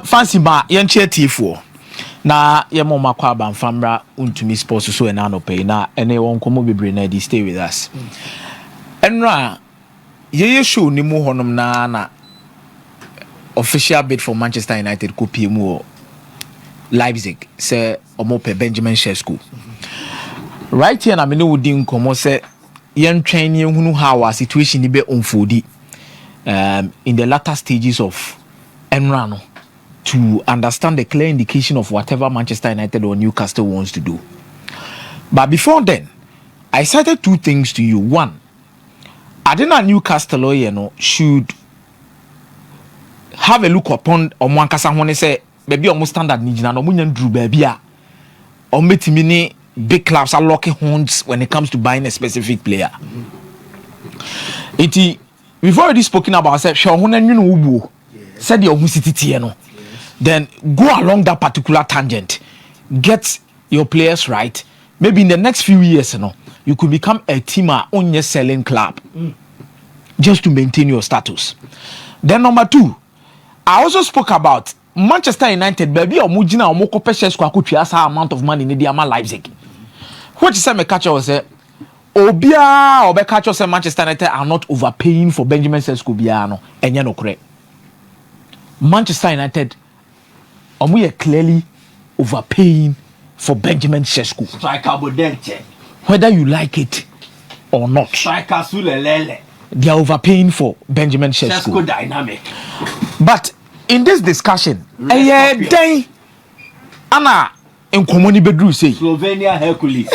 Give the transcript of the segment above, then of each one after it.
Fancy ba yenche tifo na yemo makwa ba mfamra untumi sports so na no pay na ene won komo bebre na di stay with us. Enra ye show ni mu honom na official bid for Manchester United copy mu Leipzig say omope Benjamin Sesko. Right here na me no wudi nkomo say yen train ye hunu how our situation ni be unfold in the latter stages of Enrano to understand the clear indication of whatever Manchester United or Newcastle wants to do. But before then, I cited two things to you. One, I think Newcastle should have a look upon Omwankasa when they say baby almost standard nijina no munyan drew baby or metimini big clubs are locking horns when it comes to buying a specific player. We've already spoken about said said your city then go along that particular tangent, get your players right. Maybe in the next few years, you could become a team on your selling club just to maintain your status. Then number two, I also spoke about Manchester United, baby, or Mujina or Moko Peshes Kwakuchiasa amount of money in the Ama Leipzig. What you say, me catcher was Obia or Becatcher said Manchester United are not overpaying for Benjamin Sesko Biano and Yano correct. Manchester United are clearly overpaying for Benjamin Sesko. Whether you like it or not, they are overpaying for Benjamin Sesko. Dynamic. But in this discussion, Anna in Komoni Bedru say Slovenia Hercules.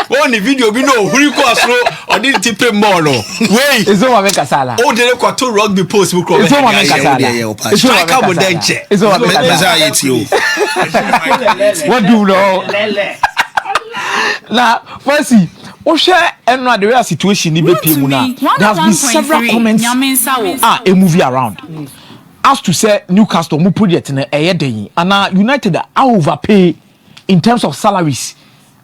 One video we know who you call or did tip more. Wait, it's all make a sala. Oh, they got two rugby posts. It's all make a sala. It's all cabo denche. It's all make a what do you know? Now, first, we share another real situation in Bepimuna. There has been several comments a movie around. As to say Newcastle mu project in a day and United are overpay in terms of salaries.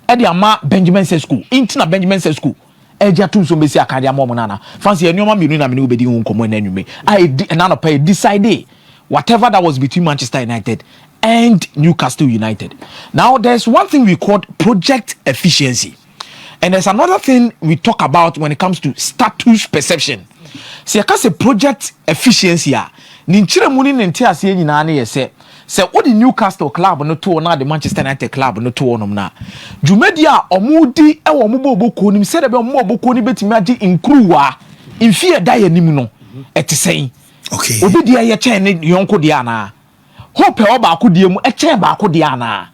Edi ama Benjamin Sesko. Intina Benjamin Sesko. Eja tun so mesi akade ama mo nana. Fancy enoma mienu na me no bedi hun komo nanume. I pay decide whatever that was between Manchester United and Newcastle United. Now there's one thing we call project efficiency. And there's another thing we talk about when it comes to status perception. See, I can say project efficiency. Ninchire muni nenti ase nyina na yese say what the Newcastle club no to na the Manchester United club no to onom na dwumadi a omudi e wo moboboko nim say de be moboboko ni betimi agi inkruwa imfie da yanim no etesen okay obi dia ye chen ne yonko dia na hope e oba akodie mu e chen ba akodia na.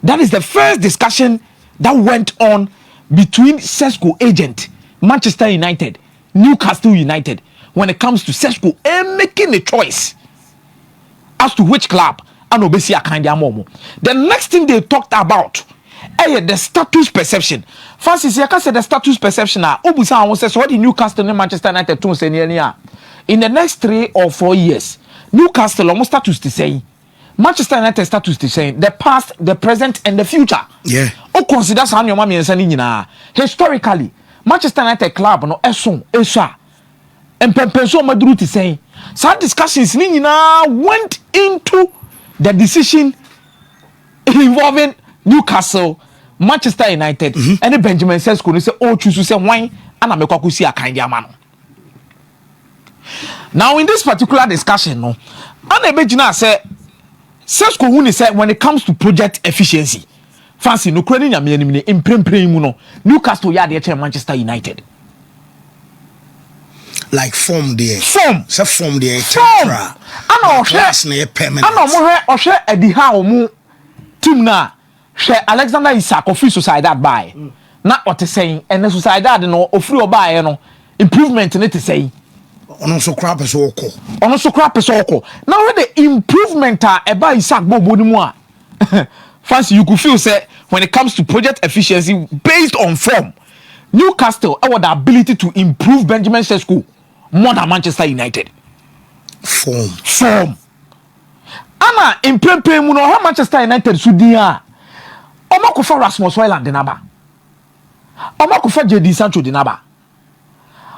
That is the first discussion that went on between Sesko agent Manchester United, Newcastle United, when it comes to Sesko and making a choice as to which club and obesi akandi amomo. The next thing they talked about the status perception. Francis, you can say the status perception now. Obusa won say so the Newcastle and Manchester United tun say near in the next 3 or 4 years, Newcastle almost status to say Manchester United status to say the past, the present and the future. Yeah. O consider san your mama yensa ni nyina. Historically, Manchester United club no eson esua empempenso maduru to say some discussions ni nyina went into the decision involving Newcastle, Manchester United, and Benjamin Sesko no say oh choose to say why ana mekwaku si akan dia ma no. Now in this particular discussion no ana ebegina say Sesko who say when it comes to project efficiency fancy no kura ni nyame anim ne imprempren mu no Newcastle ya de che Manchester United like form there form there temporary ana ohwe na permanent ana mo hwe ohwe edi ha omu team na hwe Alexander Isak of society that by na ote saying and society that no ofri obae no improvement ne te saying ono so crap so oko now the improvement eba Isak bobo ni mu a fancy you could feel say when it comes to project efficiency based on form Newcastle have the ability to improve Benjamin Sesko more than Manchester United form ana in prempem mu no Manchester United so dia omakofa Rasmus Hojlund dinaba omakofa JD Sancho dinaba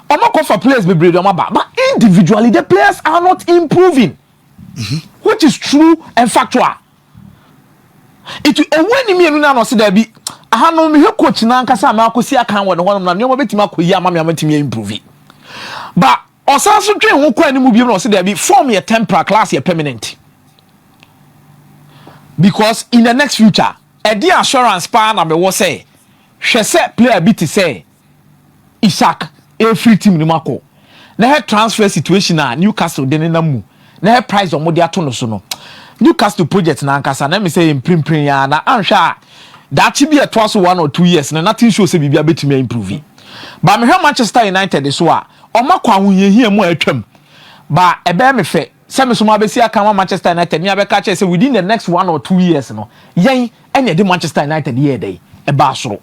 Omo call for players be breed but individually the players are not improving. Which is true and factual. It when me no say there be aha no me coach na nkasa ma akosi aka won no na nyoma betima akoyi ama me amatimi improve. But osanso twen ho kwa ni mu bi no say there be form your temporary class your permanent. Because in the next future, a dear assurance pa na be wo say hwe say player bi to say Isaac a free team ni mako. Na he transfer situation na Newcastle de na mu. Na he price o mo de ato no so no. Newcastle project na nkasa na me say imprim ya na anhwa that chi be a twice 1 or 2 years na nothing show say bibia betimi improve. But me Manchester United so a o makwa ahoyehia mu atwam. Ba ebe me fe say me so ma be si aka Manchester United ni abeka che say within the next 1 or 2 years no yen enya de Manchester United here dey e ba soro.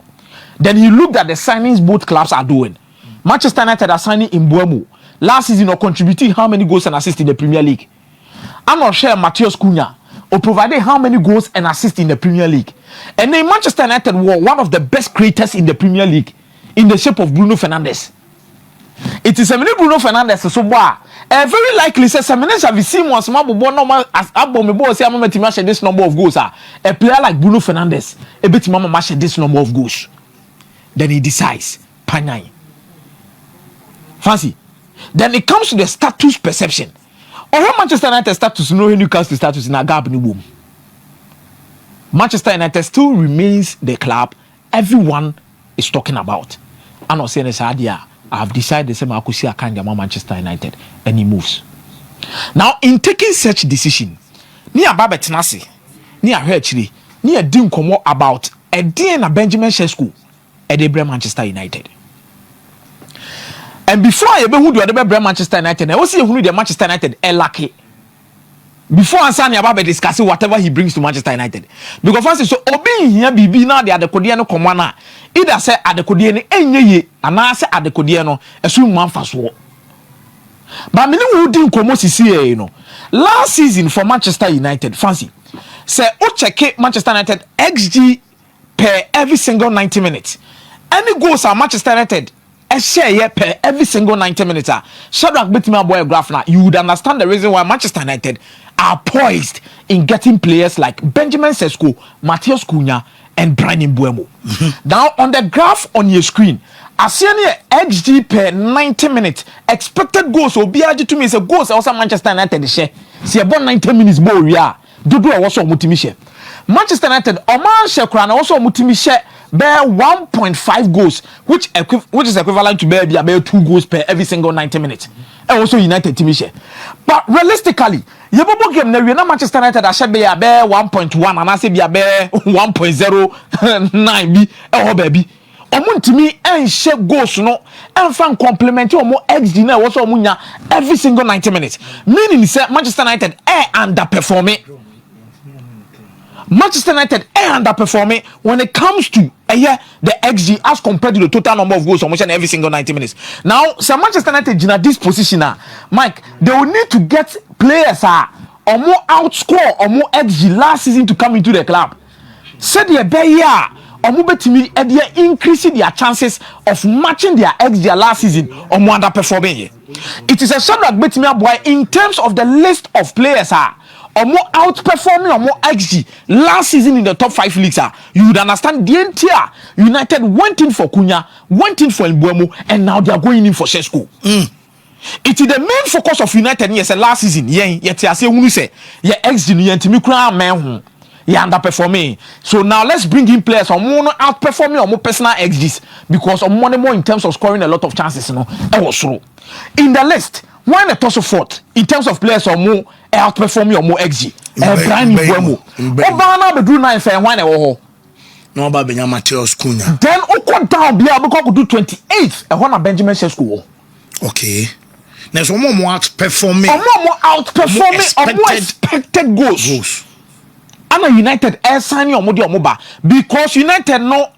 Then he looked at the signings both clubs are doing. Manchester United are signing Mbuemo. Last season or contributing how many goals and assists in the Premier League? I'm not sure Matheus Cunha or provided how many goals and assists in the Premier League. And then Manchester United were one of the best creators in the Premier League in the shape of Bruno Fernandes. It is a mini Bruno Fernandes so boy. Very likely says some minutes have seen once more normal as Abomebo say I'm to match this number of goals. A player like Bruno Fernandes a bit mama match this number of goals. Then he decides Panay. Fancy. Then it comes to the status perception. Or Manchester United status no Newcastle status in a gap in the womb. Manchester United still remains the club everyone is talking about. I'm not saying this idea. I have decided the same Akusi Akanja Manchester United and he moves. Now in taking such decision, ni Ababa Tenasi, ni Ahechiri, ni a dim komo about a day na Benjamin Sesko at the Manchester United. And before I ever who do the Manchester United, I was who the Manchester United lucky. Before Ansani Ababa discussing whatever he brings to Manchester United. Because first so obeying here BB now they are the Kodiano Komana. Either say at the Kodiano enye and I say at the Kodiano assume man fast war. But me who didn't come you know. Last season for Manchester United, fancy. Say check Manchester United XG per every single 90 minutes. Any goals are Manchester United a share per every single 90 minutes. Shadrach Bettima boy graph now. You would understand the reason why Manchester United are poised in getting players like Benjamin Sesko, Matheus Cunha, and Brian Mbuemo. Now on the graph on your screen, I see any XG per 90 minutes. Expected goals will be added to me. It's a goals also Manchester United share. See about 90 minutes more we are. Dodo also mutimi share. Manchester United Oman share also mutimi share. Bear 1.5 goals, which is equivalent to bear 2 goals per every single 90 minutes. And also United team share. But realistically, Yebobo game na Manchester United should be bear 1.1 and I say be bear 1.09 be baby. Omuntimi and share goals no and fan complement omo XG na also omunya every single 90 minutes. Meaning say Manchester United underperforming. Manchester United underperforming when it comes to the XG as compared to the total number of goals almost every single 90 minutes. Now, so Manchester United in this position Mike, they will need to get players or more outscore or more XG last season to come into the club. Said the bear or more betimi increasing their chances of matching their XG last season or more underperforming. It is a Shadrach Betimi boy in terms of the list of players or more outperforming or more XG last season in the top 5 leagues you would understand the entire United went in for Cunha, went in for Mbuemo, and now they are going in for Sesko. It is the main focus of United yes last season. Yet I say when you say XG ni ntimi kura man underperforming. So now let's bring in players or more outperforming or more personal XGs because more in terms of scoring a lot of chances. In the list. Why the toss of fourth in terms of players or more outperforming or more XG? Brian Mbuemo. Obana be do 9 fair why no ba benya Matheus Cunha. Then Oko down bia be could do 28 and one Benjamin Sesko. Okay. There's one more outperforming. More outperforming or more expected goals. I'm a United air signing or Moba because United no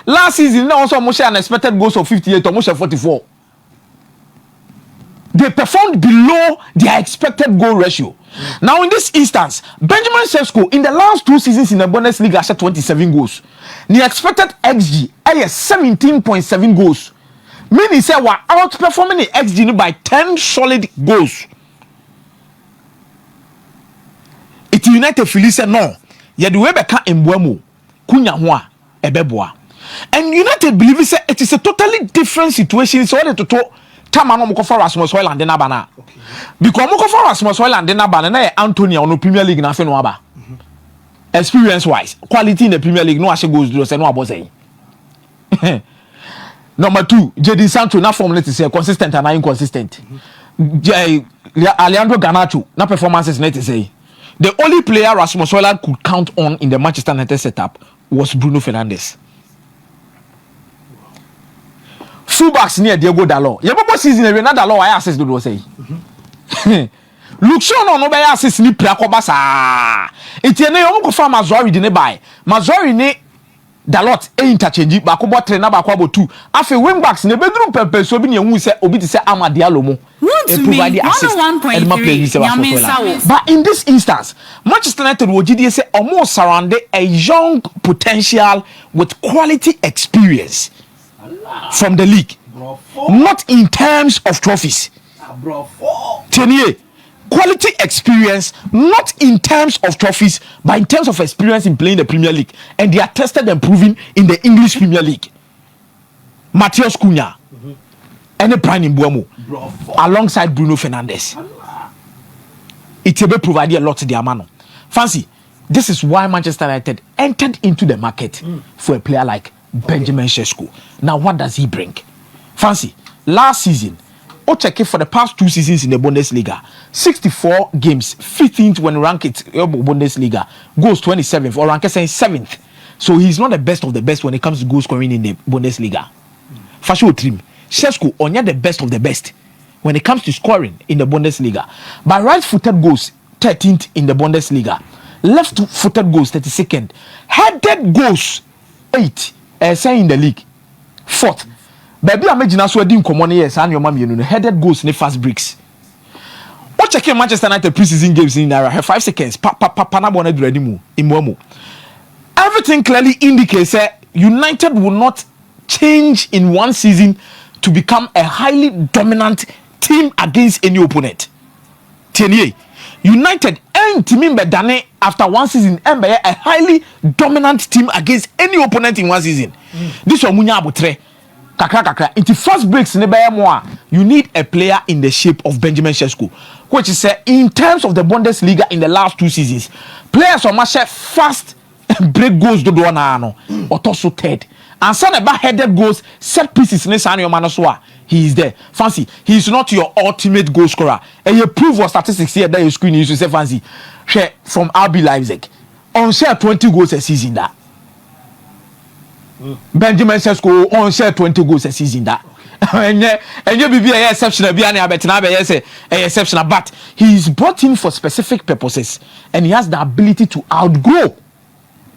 last season also almost unexpected goals of 58 almost 44. They performed below their expected goal ratio. Now, in this instance, Benjamin Sesko in the last 2 seasons in the Bundesliga had 27 goals. The expected XG is 17.7 goals. Meaning say we outperforming the XG by 10 solid goals. It United feel say no. Ya the way beka embuamu kunya ho a ebeboa. And United believe say it is a totally different situation. So what to Tama no moko for Rasmus Hojlund na bana. Because moko for Rasmus Hojlund na bana na Anthony on Premier League na fe no aba. Experience wise, quality in the Premier League no ashe goals do say no abo say. Number 2, Jadon Sancho na form let say consistent and inconsistent. Alejandro Garnacho na performances let say. The only player Rasmus Hojlund could count on in the Manchester United setup was Bruno Fernandes. Fullbacks near Diego Dalot. Yebobo season every na Dalot why assist do say. Look show no be assist ni play akobasa. Etiene yo mo fa Mazori de ne buy. Mazori ne Dalot interchange ba ko botre na ba ko abo 2. Afi wingbacks ne bedroom pepe so bi ne hu se obi te se Amad Diallo mo. Provide assist and my play. But in this instance, Manchester United will say almost surrounded a young potential with quality experience from the league, not in terms of trophies. 10 years quality experience, not in terms of trophies, but in terms of experience in playing the Premier League, and they are tested and proven in the English Premier League. Matheus Cunha. And Brian Mbeumo alongside Bruno Fernandes. It will provide a lot to their man. Fancy, this is why Manchester United entered into the market for a player like Benjamin Sesko. Now, what does he bring? Fancy, last season, check it for the past 2 seasons in the Bundesliga. 64 games, 15th when ranked Bundesliga, goals 27th or ranked 7th. So he's not the best of the best when it comes to goal scoring in the Bundesliga. Fashion trim. Sesko only the best of the best when it comes to scoring in the Bundesliga. But right-footed goals 13th in the Bundesliga, left-footed goals 32nd, headed goals 8 in the league 4th. Baby, I imagine so doing common years and your mom headed goals in fast breaks. What checking Manchester United preseason games in there 5 seconds. Everything clearly indicates that United will not change in one season to become a highly dominant team against any opponent. Tienye, United ain't team bedane after one season and a highly dominant team against any opponent in one season. This one munya abutre kakra. Into first breaks you need a player in the shape of Benjamin Sesko, which is in terms of the Bundesliga in the last 2 seasons, players on match fast break goals do no or also third. And son about headed goals, set pieces in the he is there. Fancy, he is not your ultimate goal scorer. And you prove your statistics here that your screen you say fancy. Share from RB Leipzig. On share 20 goals a season that. Benjamin Sesko on share 20 goals a season that. And you be a exceptional, be an exceptional, but he is brought in for specific purposes and he has the ability to outgrow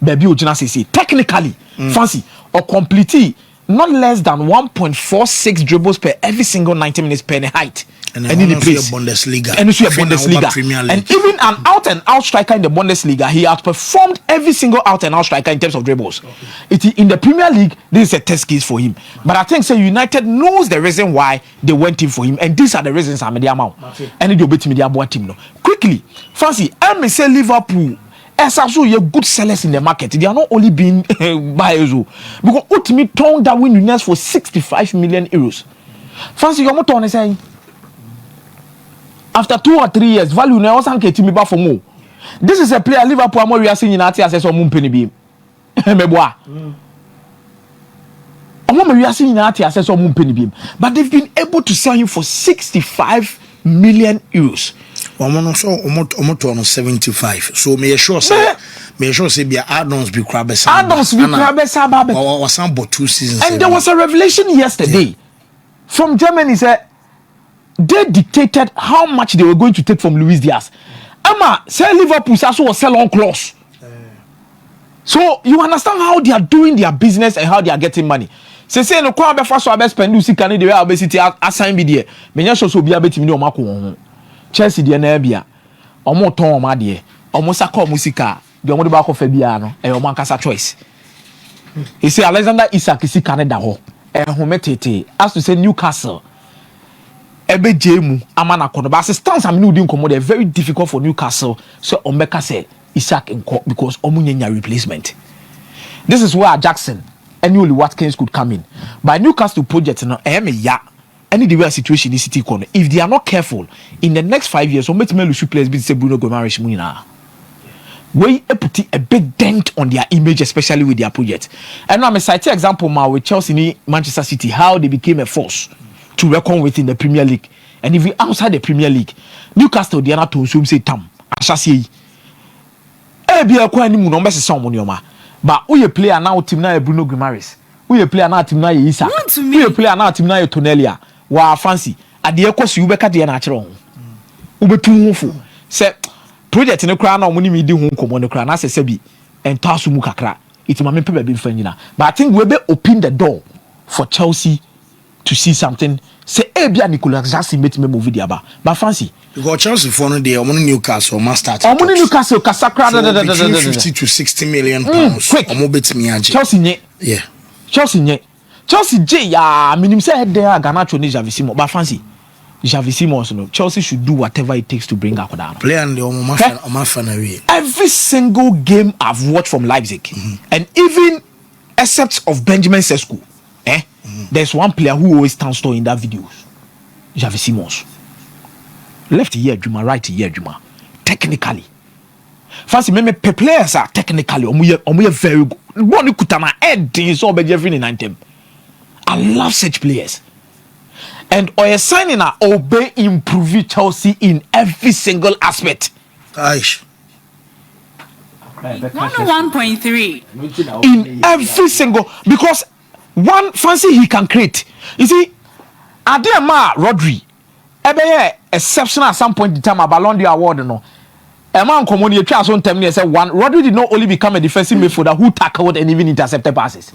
baby Ojina technically fancy or completely not less than 1.46 dribbles per every single 90 minutes per height and in the place Bundesliga and Bundesliga and even an out and out striker in the Bundesliga he outperformed every single out and out striker in terms of dribbles. It in the Premier League this is a test case for him, but I think say United knows the reason why they went in for him and these are the reasons I'm the amount and they beat media boy team no quickly fancy I say Liverpool as also you're good sellers in the market. They are not only being buyers because ultimately turned that win winners for 65 million euros. Fancy your motor on saying after 2 or 3 years, value now also get me back for more. This is a player Liverpool are more we are seeing in our as a moon penny beam. We are seeing in our as a moon penny beam, but they've been able to sell him for 65 million euros. Almost 75. So may sure say be add-ons be crabes. Add-ons be crabes or some but 2 seasons. And there was a revelation yesterday from Germany said they dictated how much they were going to take from Luis Diaz. Emma say Liverpool also was sell on clause. So you understand how they are doing their business and how they are getting money. Say no kwa be fa so be spend you can the way obesity assign be there. Menya so be abetimi no makwo Chelsea de na bia omo ton omo de omo saka omo sika de omo de ba ko fa bia no e omo ankasa choice. He say Alexander Isak sika ne da ho hometete as to say Newcastle ebe jemu amana kono but as stance am no di nkomo dey very difficult for Newcastle so Ombeka say Isaac nko because omunyanya replacement. This is where Jackson and only Watkins could come in. By Newcastle project no any the way situation is city corner. If they are not careful in the next 5 years, we may lose players be say Bruno Gomes Munina. We put a big dent on their image, especially with their project. And now I'm a citing example now with Chelsea, Manchester City, how they became a force to reckon with in the Premier League. And if we outside the Premier League, Newcastle they are not to say tam. Ashasi. Be a quite new number some but we player now team now Bruno Gomes. We player now team now Isa. We player now team now Tonelia. Wa fancy. At the equals you beka the natural. Ube too hoful. Say project in the crown or money me do home come on the crown as a sebi and tasu mukakra. It's my paper being fenina. But I think we be open the door for Chelsea to see something. Say Ebia Nicolas Jackson made me movie diaba. But fancy. Because Chelsea for no day, only Newcastle must start. Only Newcastle Casacra between 50 to 60 million pounds. Quick. Chelsea nye. Yeah. Chelsea nye. Chelsea J ya minimum say there Garnacho ni Javisimo. But fancy. Javisimo no. Chelsea should do whatever it takes to bring Akodano. Play and the every single game I've watched from Leipzig, and even except of Benjamin Sesko, there's one player who always stands tall in that videos. Javisimo. Left here, Juma, right here, Juma. Technically, fancy me players are technically omuye very good. One kutama heading so be every 9 I love such players. And Oye signing a obey improve Chelsea in every single aspect. Aish. 101.3 in every single because one fancy he can create. You see, Adema Rodri. Ebe exceptional at some point in time a Ballon d'Or award no. A man come on you try some time say one Rodri did not only become a defensive midfielder who tackled and even intercepted passes.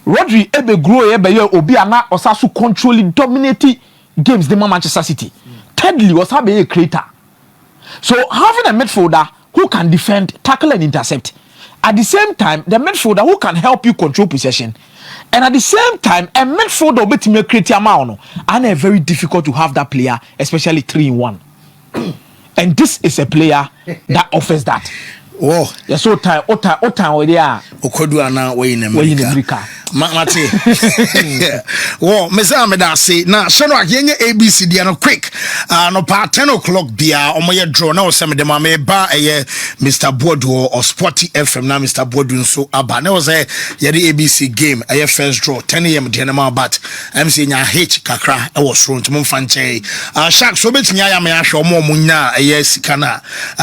Rodri ebe grow ebe ye obi ana osasu controlling dominating games the Manchester City. Thirdly was have a creator. So having a midfielder who can defend, tackle and intercept. At the same time, the midfielder who can help you control possession. And at the same time, a midfielder will be create amount. And it's very difficult to have that player, especially 3-in-1. And this is a player that offers that. Oh, yeah, so time with there. Okoduana way in America. Mate. Oh, Mesa Medasi. Now, so no yenye ABCD no quick. No pa 10 o'clock bia omoye draw na osem de mama ba Mr. Bodu or Sporty FM na Mr. Bodu so aba. Na was ye the ABC game first draw 10 a.m. de na but MC nya H kakra e was run to mum fanche. Shark so betnya ya me ahwe omo munya sika na.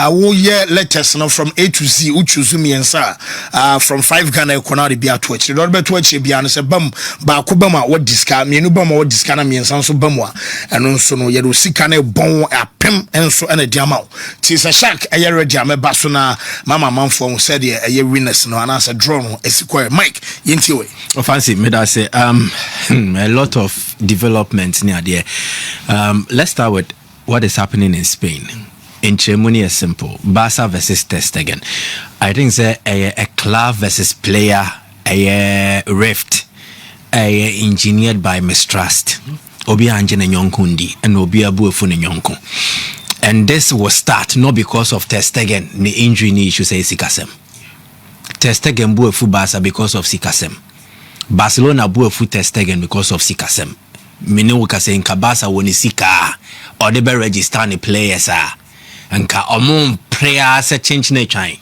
Wo ye letters no from A to Z uchuzu miensa from 5 Ghana ekona de bia to achi. Do be to achi bia no se bam ba ko bam a what diska mienu bam a what diska na miensa so bam a eno so no ye do sika na bon apem enso ena diamao ti se Shark eye ready ameba so na mama manfo said eye winners no ana se draw no esikwa Mike yenti we fancy me that say a lot of development near there. Let's start with what is happening in Spain. In Germany is simple. Barca versus Ter Stegen. I think say a club versus player, a rift, engineered by mistrust. Obi anjene nyonkundi and obi abuefu ne nyonko. And this will start not because of Ter Stegen, the injury ni issue say sikasem. Ter Stegen buefu Barca because of sikasem. Barcelona buefu Ter Stegen because of sikasem. Mene wukase in Barca woni sika or they be register ni players Anka omon prayer se change na twan.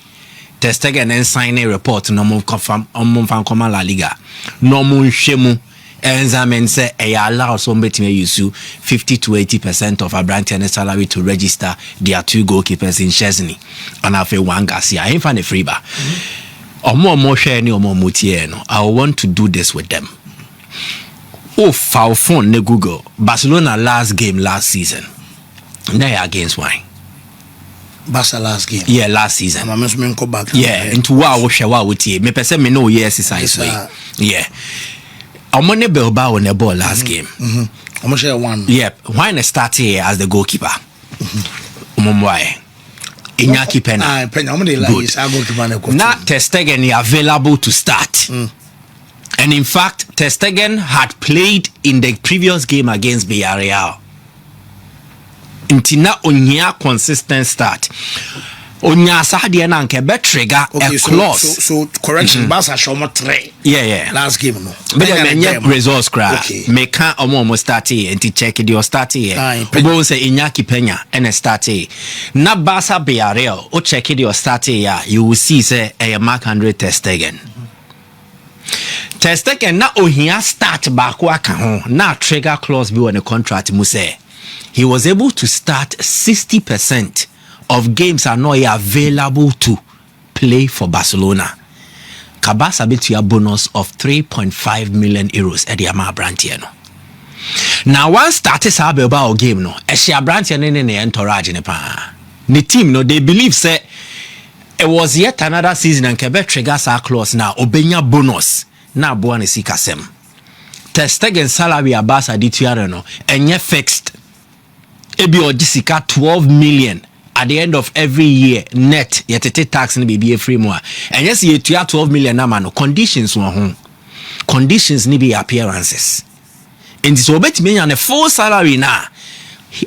Ter Stegen and sign a report no mo confirm omon fan come La Liga. No mo hwemu enzamen say e allow so betime use 50 to 80% of Abrant's salary to register their 2 goalkeepers in Chesney. And afi one Garcia ain't fan a free bar. Omo share ni omo mutie no. I want to do this with them. Oh, foul phone ne Google. Barcelona last game last season. Now against wine. Barca last game. Yeah, last season. I'm going to go back. Yeah, into wow, me person me know yes exercise way. Yeah. I'm on the Bilbao on the ball last game. I'm going to share one. Yeah, why not start here as the goalkeeper? Why? Iñaki Pena. Pena, I'm going to Now Ter Stegen is available to start. And in fact, Ter Stegen had played in the previous game against Villarreal. Intina onya consistent start. Onya sahadi na nke be trigger a clause. So correction, Barca show mo 3. Yeah. Last game no. But then results cry. Me can omo start here and check the start here. Obo say Iñaki Peña and start here. Na Barca Villarreal o check the start here, you will see say a Mark 100 Ter Stegen. Ter Stegen na ohia start back waka ho na trigger clause be on the contract mu say he was able to start 60% of games are not available to play for Barcelona. Kabasa betu a bonus of 3.5 million euros at the ama brantie no. Now one started sabe about game no. Ehia brantie ne entourage ne pa. The team no they believe say it was yet another season and kebe trigger sa clause na obenya bonus. Na boa ne sikasem. Ter Stegen salary a Barca dituare no enye fixed. Ebi odisika 12 million at the end of every year net yetete tax ni be free mo. And yes you 12 million na man no conditions won ho. Conditions ni be appearances. In this obetime nya ne full salary na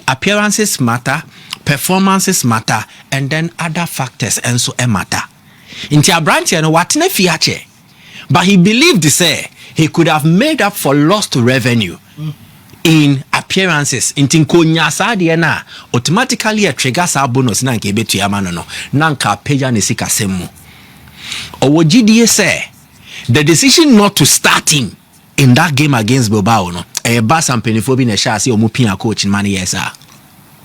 appearances matter, performances matter, and then other factors also matter. Inti abranti no watene fiache. But he believed say he could have made up for lost revenue in appearances. In konya sade na automatically a trigger sa bonus na nke betu ama no na nka peja ne sika semu. Owogidie say the decision not to start him in that game against Bilbao no e Barca mpenifo bi na sha say omupia coach man yes ah.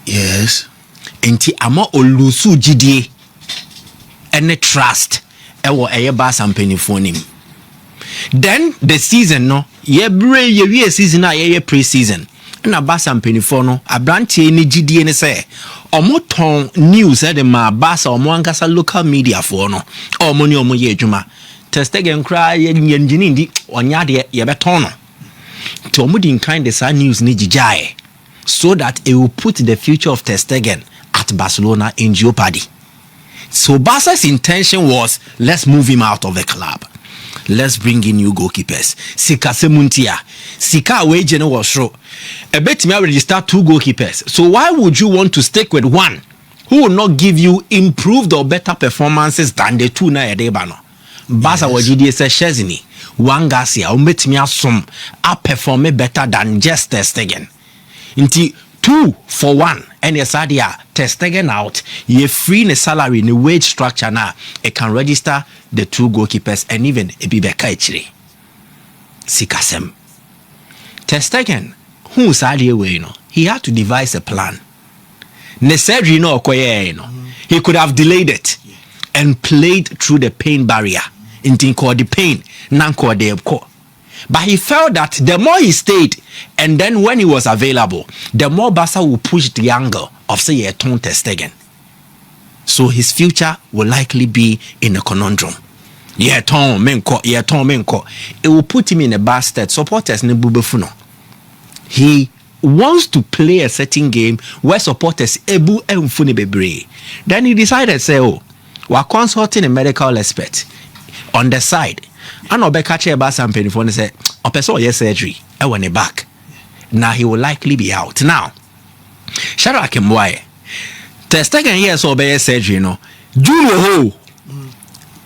Yes. Enti ama olusu gidie and trust ewo eye Barca mpenifo nim. Then the season no ye season na ye pre-season na Barca mpenifo no abrantie ni gidie ne say omoton news e de ma Barca omo ankasa local media for no omo ni omo ye adwuma Ter Stegen kra ye njini ndi onya de ye beton no to omo din kind the sa news ni gijae so that it will put the future of Ter Stegen at Barcelona in jeopardy. So Barca's intention was let's move him out of the club. Let's bring in new goalkeepers. Sika Semuntia. Sika wage no was show. A bet me register 2 goalkeepers. So why would you want to stick with one who will not give you improved or better performances than the 2 na edebano? Barca wajidi se Chesney, Juan Garcia, umbetimi asom a perform better than just Ter Stegen. Inti 2 for 1 and yesadia Ter Stegen out ye free ne salary ne wage structure na it can register the 2 goalkeepers and even a bibeka ichire sikasem. Ter Stegen who sadie we no he had to devise a plan. Ne surgery no okoye no he could have delayed it and played through the pain barrier intin called the pain nan called the ko. But he felt that the more he stayed and then when he was available, the more Barca will push the angle of say a Ter Stegen. So his future will likely be in a conundrum. It will put him in a bad state. Supporters ne bubefuno. He wants to play a certain game where supporters ebu emfuni bebre. Then he decided say, oh, we're consulting a medical expert on the side. And Obeka che Barca mpenifo say, opeso yes surgery e won back. Now he will likely be out. Now, Shadrack Mboye. Ter Stegen yes obey surgery no.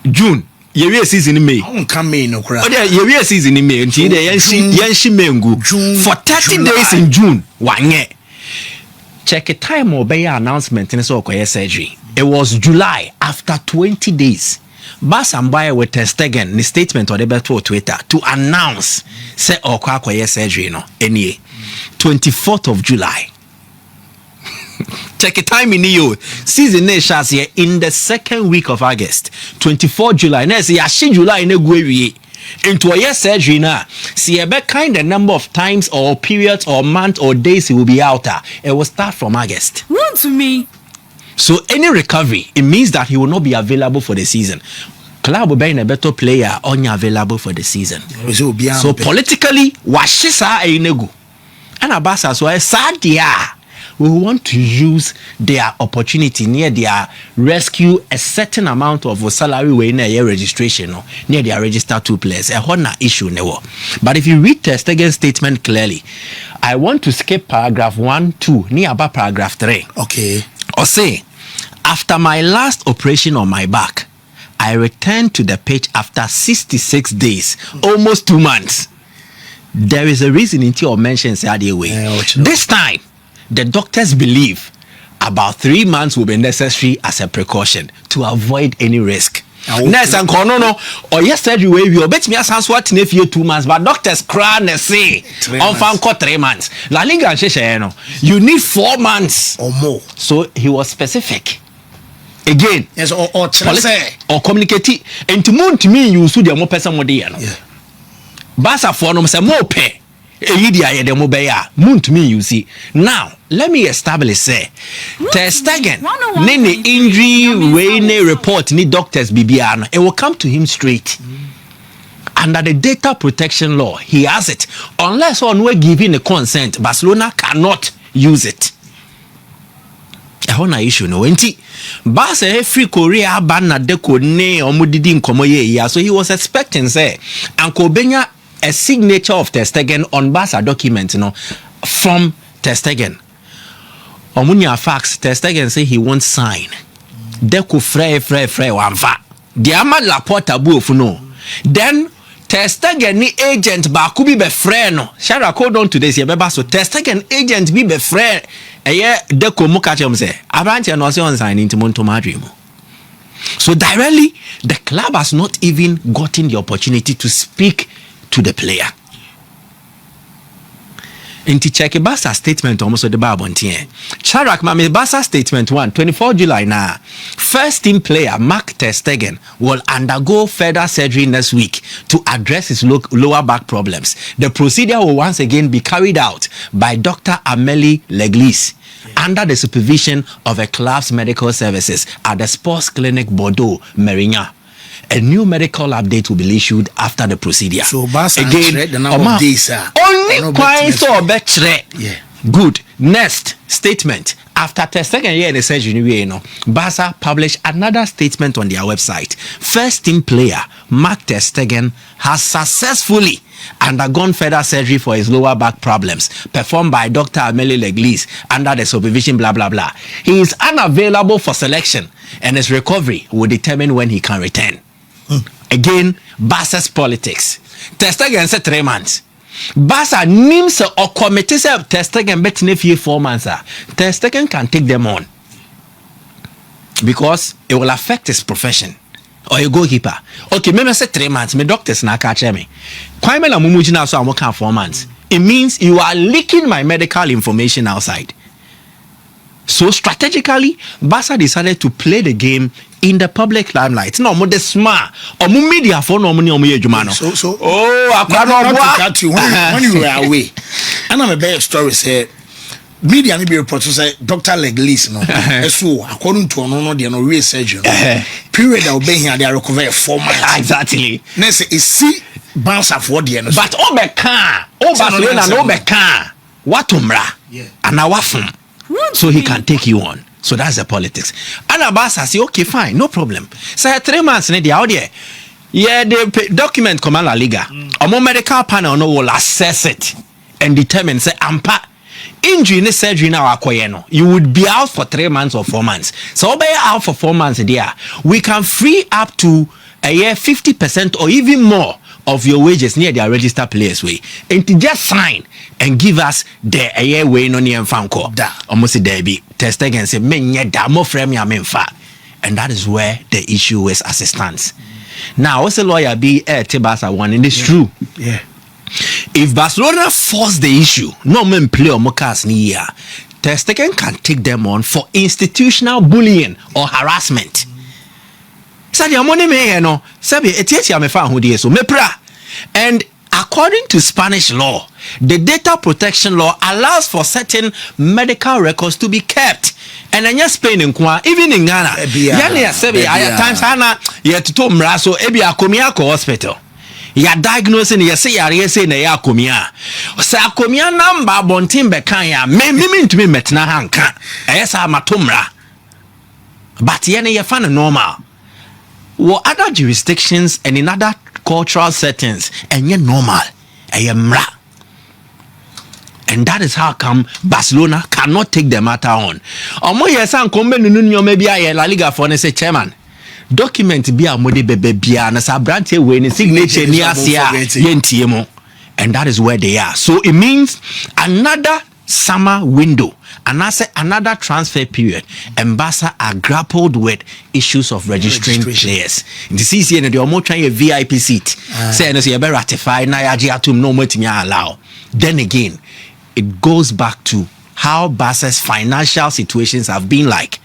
June ye season in May. Come May no cry. Ye season in May. Nti de yenshi mengu for 30 days in June. Wanye. Check a time obey announcement in so surgery. It was July after 20 days. Barca Mboye with Ter Stegen ni statement on the beto Twitter to announce say okwa surgery no any 24th of July. Check a time in you season nations here in the 2nd week of August 24 July na say yashi July na gwewie into a surgery na see a be kind the number of times or periods or months or days he will be out it will start from August. Run to me. So any recovery, it means that he will not be available for the season. Club will be a better player only available for the season. So politically, washisa einegu. And Barca so sadia we want to use their opportunity near their rescue a certain amount of salary way in a year registration near their register 2 players. A honor issue never. But if you read Ter Stegen's statement clearly, I want to skip paragraph 1, 2, near about paragraph 3. Okay. Or say, after my last operation on my back, I returned to the pitch after 66 days, almost 2 months. There is a reason in your mentions the way. This time, the doctors believe about 3 months will be necessary as a precaution to avoid any risk. Nurse and no or yesterday we bet me as what if you 2 months, but doctors cry and say on fan 3 months. La Liga and you need 4 months or more. So he was specific. Again, yes, or communicate. And to me, you should be more person more dear. Barca for no say more pay. Idia de mobeya. Moon to me, you see. Now, let me establish say Ter Stegen, nene injury way report ni doctors bibiano. It will come to him straight. Under the data protection law, he has it. Unless on we giving a consent, Barcelona cannot use it. A whole issue no enti. Barca free Korea ban na deko ne omudidi nkomo ye ya. So he was expecting say Uncle Benya a signature of Ter Stegen on Barca document, from Ter Stegen. Omunya fax, Ter Stegen say he won't sign. Deko frey wanfa. Diama la porta buofu no. Then Ter Stegen ni agent ba kubi be frey no. Shara code on to this ye beba so Ter Stegen agent bi be frey. Eye Deko muka chem say. Abranche no say on sign into Monto Madrid. So directly, the club has not even gotten the opportunity to speak to the player. Inti check Barca statement almost the Barbontier. Charak Mame Barca statement 24 July now. First team player Mark Ter Stegen will undergo further surgery next week to address his lower back problems. The procedure will once again be carried out by Dr. Amélie Leglis under the supervision of a club's medical services at the Sports Clinic Bordeaux, Mérignac. A new medical update will be issued after the procedure. So Barca again, the number of days, only quite so better. Yeah. Good. Next statement. After Ter Stegen year in the surgery, Barca published another statement on their website. First team player Mark Ter Stegen has successfully undergone further surgery for his lower back problems performed by Dr. Amélie Leglis under the supervision blah blah blah. He is unavailable for selection and his recovery will determine when he can return. Again, Barca's politics. Ter Stegen said 3 months. Barca names or committees of Ter Stegen betting 4 months. Ter Stegen can take them on because it will affect his profession. Or a goalkeeper. Okay, maybe I said 3 months. My doctors na catch me. Kwame la mumuji na so I'm working 4 months. It means you are leaking my medical information outside. So strategically, Barca decided to play the game in the public limelight. No, mo the smart. Or mo media for no money on me jumano. So I not to cut you when you were away. And I'm a better story said. Media may be reported say Dr. Leglis no. So according to no they no real surgeon. Period that will be here they recover 4 months. Exactly. Next is see bounce for the end. But Obeka, Barcelona no Obeka. What umra? Yeah. And awafum. So he can take you on. So that's the politics. And Abasa say okay fine, no problem. Say 3 months ne they out there. Yeah, the document come La Liga. A medical panel no will assess it and determine say ampa injury in surgery now akoyeno. You would be out for 3 months or 4 months. So be out for 4 months there. We can free up to a year 50% or even more of your wages near their registered players way. And to just sign and give us the a year way no near fanco. Almost there be Ter Stegen say men da more frame ya menfa. And that is where the issue is as it stands. Now what's the lawyer be Tebasa one and it's true. Yeah. If Barcelona force the issue, no men play or mokas ni year, Ter Stegen can take them on for institutional bullying or harassment. Sadia money me no, sabi etieti amefa hodie so mepra. And according to Spanish law, the data protection law allows for certain medical records to be kept. And then Spain in Kwa, even in Ghana, yani sabi at times hana ye to mra so ebi akomiako hospital. ya diagnosing ya say ya say na ya akomia say akomia number bontin be kan ya me ntumi metna hanka sa matomra but ye na ye fa normal wo other jurisdictions and in other cultural settings and ye normal mra. And that is how come Barcelona cannot take the matter on. Omo yesan kombe nunu nyome bia ye La Liga for ne say chairman document bia mode bebe bia na sa brand we ne signature ni asia yentie mo. And that is where they are. So it means another summer window and I say another transfer period and Barca are grappled with issues of registering players. The CCN they almost trying a VIP seat. Say no say be ratify na ya atum no matimi allow. Then again it goes back to how Barca's financial situations have been like.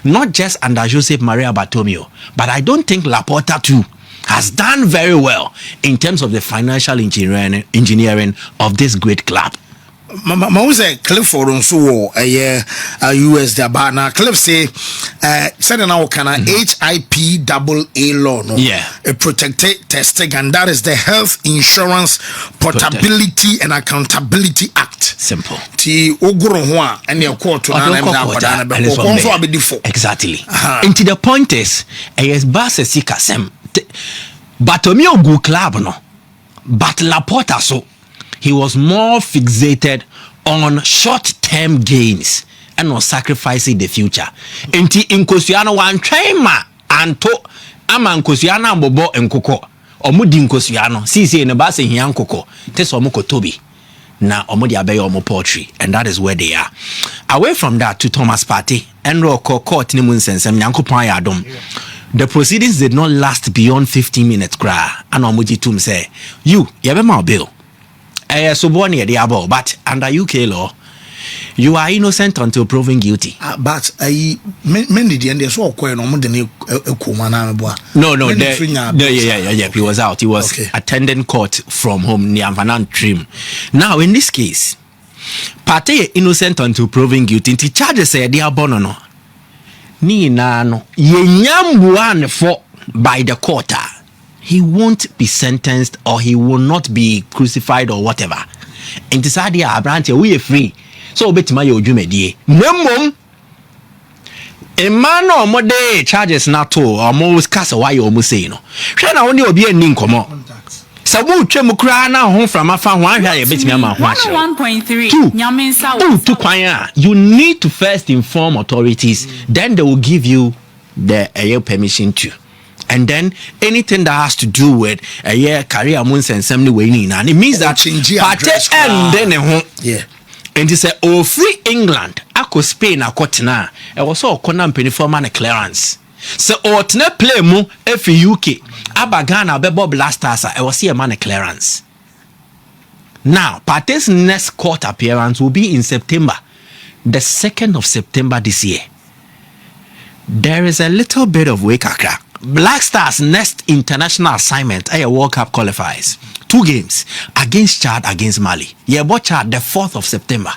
Not just under Josep Maria Bartomeu, but I don't think Laporta too has done very well in terms of the financial engineering of this great club. Mauze Clifford on so US the bar now Cliff say said now can HIPAA law no a protected testing and that is the Health Insurance Portability and Accountability Act. Simple. Ti ogoro ho a and your court na exactly. And to the point is yes Barca sikasem Bartomeu go club no but Laporta so he was more fixated on short-term gains and on sacrificing the future. Enti Nkosiano wan traima anto ama Nkosiano ambobo enkoko. Omudi Nkosiano sisi ne ba se hian koko. Teso omo kotobi. Na omudi abeyo omo poetry and that is where they are. Away from that to Thomas Partey enro court ni munsensem nyankopon ya adom. The proceedings did not last beyond 15 minutes cry. And omuji tum say, you be my bill. So born here, but under UK law, you are innocent until proven guilty. But many did and so quite no more than yeah. He was out. He was attending court from home near Van Trim. Now, in this case, Partey innocent until proven guilty. The charges say they are born no. Ni na no. Ye nyambuan for by the court. He won't be sentenced or he will not be crucified or whatever. And this idea, Abrante, we are free. So, bet my ojumedie. Nemom, a man or more day charges not to or most cast away or musino. Shana only be a ninkomo. Sabu Chemukrana home from a fan 1.3. To choir. You need to first inform authorities, then they will give you the permission to. And then anything that has to do with career moons and assembly winning, and it means that Partey and then and he said, oh, free England, ako Spain, ako tina, it was all corner penny clearance. So, or tina play mo if UK, Abagana, Bebo Blasters, I was see a man clearance. Now, Partey's next court appearance will be in September, the 2nd of September this year. There is a little bit of wake crack. Black Stars' next international assignment at a World Cup qualifiers. 2 games against Chad, against Mali. Yeah, but Chad the 4th of September.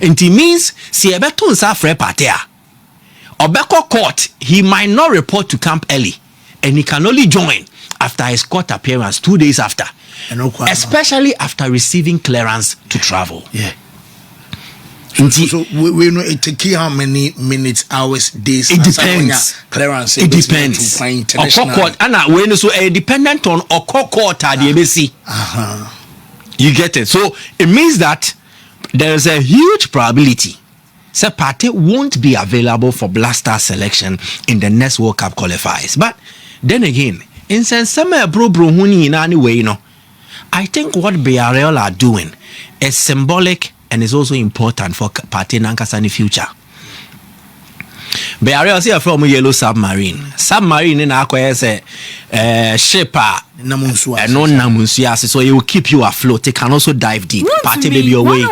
And it means si ebeto nsa frɛ Partey Obeko court, he might not report to camp early, and he can only join after his court appearance 2 days after, especially after receiving clearance to travel. Yeah. So we know it take how many minutes, hours, days. It depends. Clearance. It depends. Court, when so dependent on court the ABC. You get it. So it means that there is a huge probability that Partey won't be available for Black Star selection in the next World Cup qualifiers. But then again, in some bro huni in any way, I think what BRL are doing is symbolic. And it's also important for Partey Nankasa in the future. But I see from Yellow Submarine. Submarine in Aqua say ship so it will keep you afloat. It can also dive deep. Partey baby away.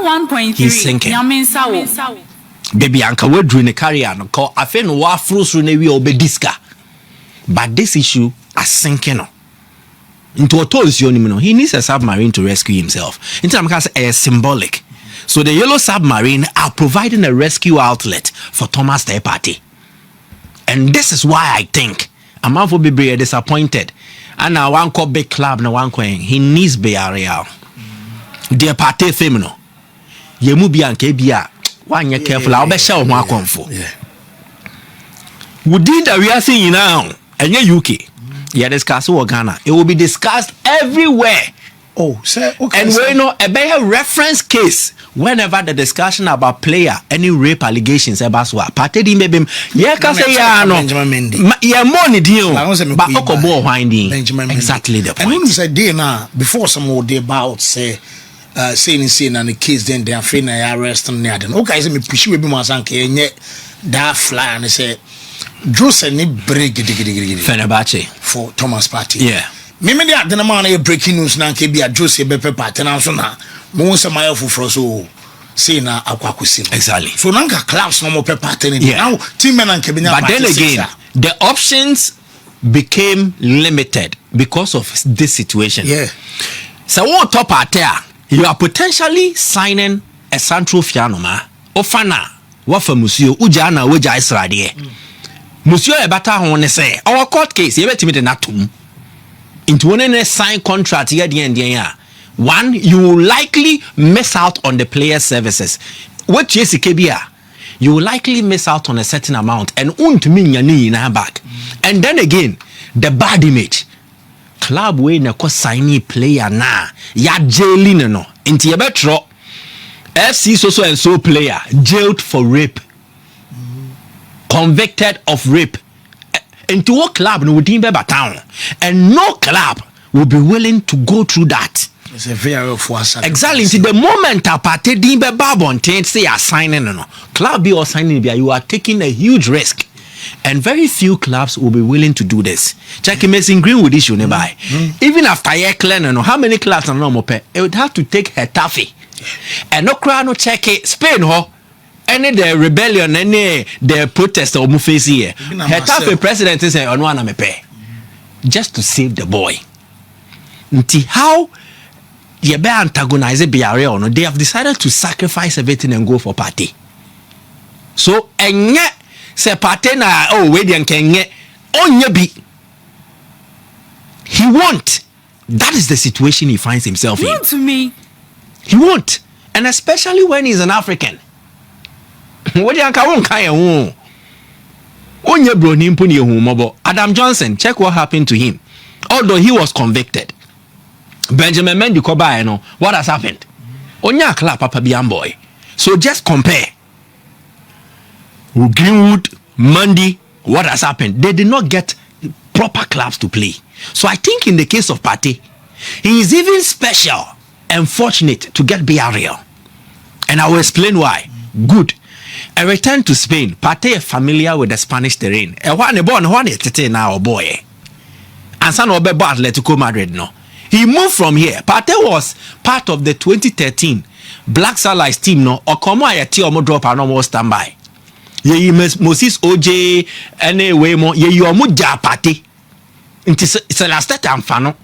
He's sinking. Baby Anka we drew in the carrier no call I feel no wa froze through we obediska. But this issue is sinking. Into a toes he needs a submarine to rescue himself. Into a symbolic. So the Yellow Submarine are providing a rescue outlet for Thomas Partey. And this is why I think Amanfo Bibre disappointed and now one call big club na one coin. He needs Villarreal. Dear Partey femino. Ye mu bi anke bia one ye careful. I'll be sure one comfort. We did that we are seeing now. And your UK. Yeah, discuss Ghana. It will be discussed everywhere. Oh, sir. Okay. And we know a better reference case whenever the discussion about player, any rape allegations about what Partey di maybe yeah, can say yeah no. Yeah, money deal. But Okobo winding. Exactly the point. And when you say day now, before some more day about say saying and the case then they are free na arrest and near them. Okay, say me push we be masanke and yet that fly and say Jose ni break Fenerbahce for Thomas Partey. Yeah. Mimi dia the man e breaking news na nke bia Jose bepe Partey na so na mo se mayo fufro so say na akwakosi. Exactly. So nanka clubs no mo pe Partey ni now team men and Kebina. But then again, the options became limited because of this situation. Yeah. So what top Partey, you are potentially signing a Central Fianoma Ofana what for Monsieur Ujana Uja Israel. Monsieur Ebata hone say our court case you bet me the natum into one sign contract here the end yeah. One, you will likely miss out on the player services. What JCKBA, you will likely miss out on a certain amount and won't mean your knee in her back. And then again, the bad image. Club way na ko sign player na ya jailing no into your betro FC so and so player jailed for rape. Convicted of rape. Into what club no within Beba town, and no club will be willing to go through that. It's a very force. Exactly. Into the moment a party dimbe babon say are signing no club be or signing you are taking a huge risk, and very few clubs will be willing to do this. Check Mason Greenwood issue nearby. Even after year clear no how many clubs are no more pay? It would have to take Hetafe, and no crowd no check it Spain ho. Any the rebellion, any the protest or face here. Hetafe president is on one me pay just to save the boy. Nti how you be antagonize Villarreal? No, they have decided to sacrifice everything and go for Partey. So enye se Partey na we dey kenye onye bi. He won't. That is the situation he finds himself in. To me, he won't, and especially when he's an African. What you can kind of onye bro ni mpuni ehumobo. Adam Johnson, check what happened to him. Although he was convicted, Benjamin Mendy Koba, you know what has happened. Onya club papa bi boy. So just compare Greenwood, Mendy, what has happened. They did not get proper clubs to play. So I think in the case of Partey, he is even special and fortunate to get Villarreal, and I will explain why. Good. A return to Spain. Partey is familiar with the Spanish terrain. And one is now boy. And son of Atletico Madrid no. He moved from here. Partey was part of the 2013 Black Stars team no. Or come on, your drop and no standby. Ye Moses OJ anyway more. Ye you muja Partey. It's a last time fano.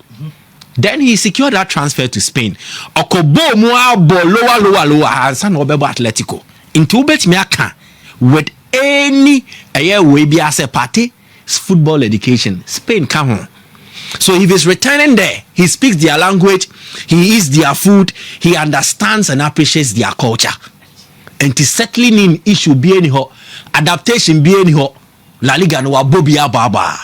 Then he secured that transfer to Spain. Okobo mua bo lower and son of Atletico. Into bet me aka with any way be as a party football education Spain come home. So if he's returning there, he speaks their language, he eats their food, he understands and appreciates their culture. And to settling in issue be anyhow, adaptation be anyhow, La Liga no Bobia Baba.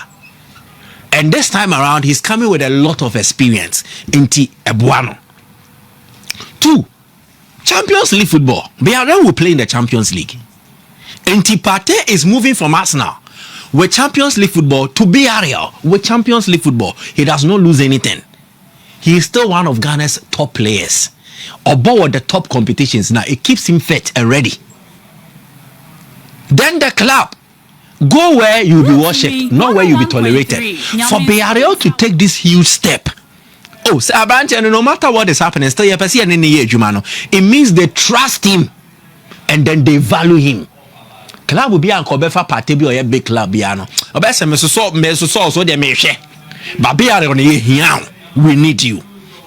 And this time around he's coming with a lot of experience into Ebuano. 2. Champions League football. Villarreal will play in the Champions League. And Partey is moving from Arsenal with Champions League football to Villarreal with Champions League football. He does not lose anything. He is still one of Ghana's top players. Above the top competitions now, it keeps him fit and ready. Then the club go where you'll be worshipped, not where you'll be tolerated. For Villarreal to take this huge step. Oh, and no matter what is happening, still it means they trust him and then they value him. Club will be an Kobefa Partey or a big club. But we need you,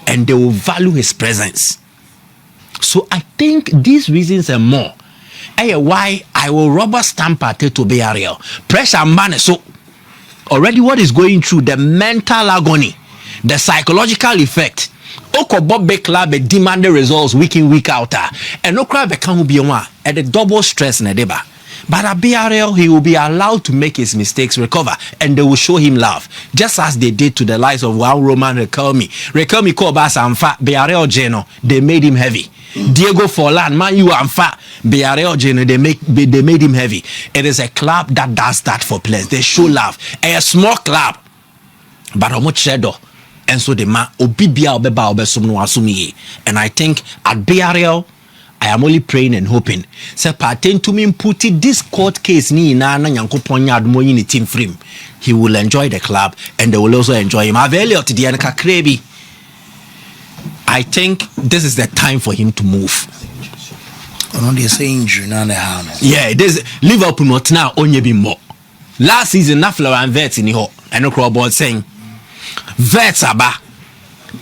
and they will value his presence. So I think these reasons and more why I will rubber stamp Partey to Villarreal. Pressure man so already what is going through, the mental agony, the psychological effect. Okobo be club demand the results week in week out, and no crowd can be one at the double stress in a deba. But at BRL, he will be allowed to make his mistakes, recover, and they will show him love, just as they did to the likes of Juan Roman Riquelme. Riquelme Kobas and Fa BRL Geno, they made him heavy. Diego Forlan, Man U and Fa BRL Geno, they made him heavy. It is a club that does that for players. They show love. A small club, but how much shadow. And so the man obibia obeba obesum no asumi. And I think at BRL, I am only praying and hoping. Say Partey to me put this court case ni na Nyankopon nya adumo yin team frame. He will enjoy the club and they will also enjoy him. Aveliot the Anka Krebi. I think this is the time for him to move. Yeah, this Liverpool not now only be more. Last season na Florian Wirtz in ho and no crowd saying Wirtz aba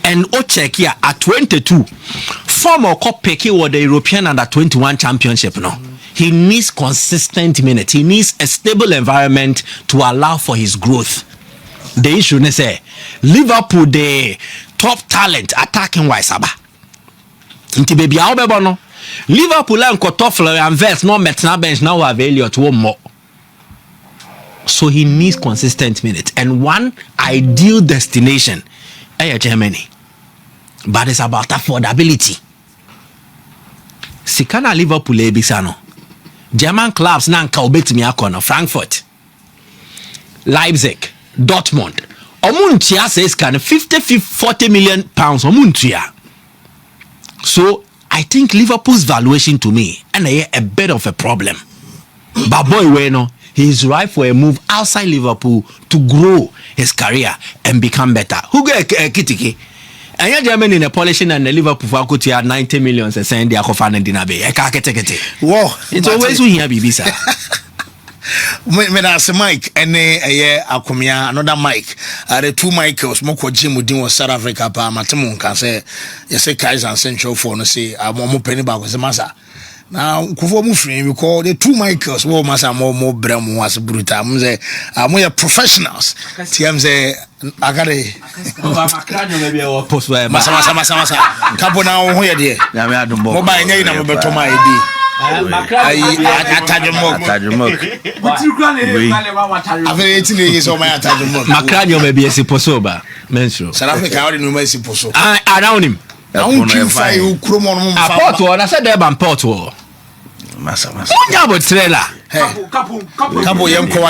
and o check here at 22 former cup picky or the European under 21 championship no. He needs consistent minutes. He needs a stable environment to allow for his growth. The issue is say Liverpool the top talent attacking wise aba. Nti baby how be no. Liverpool and top Florian Wirtz no metna bench now have Elliot one more. So he needs consistent minutes and one ideal destination Germany. But it's about affordability. Sikana Liverpool ebisano. German clubs nanka obetimi akono Frankfurt, Leipzig, Dortmund. Omuntia says can 40 million pounds omuntia. So I think Liverpool's valuation to me and a bit of a problem. But boy we no, he is ripe for a move outside Liverpool to grow his career and become better. Who get Kitiki? And yeah, Germany in a polishing and the Liverpool for could have 90 million and send their coffin and dinner bay. Whoa, it's always we hear BBC. When I say Mike and Akumia, another Mike, the two Michaels, Moko Jim Udin was South Africa, Matamun can say, you say Kaiser and Central for no say, I'm more penny back with the massa. Now, Kufomu, we call the two Michaels, more Massa, more Brem was brutal. I'm more professionals. TMZ, I got a post where Massa, Capo now, where dear. Mobile name number to my ID. Macranio may be a supposoba. Menstrual. South Africa, I didn't know my supposo. I know him. I Porto, I said there by Porto. Massa. What about trailer? Couple young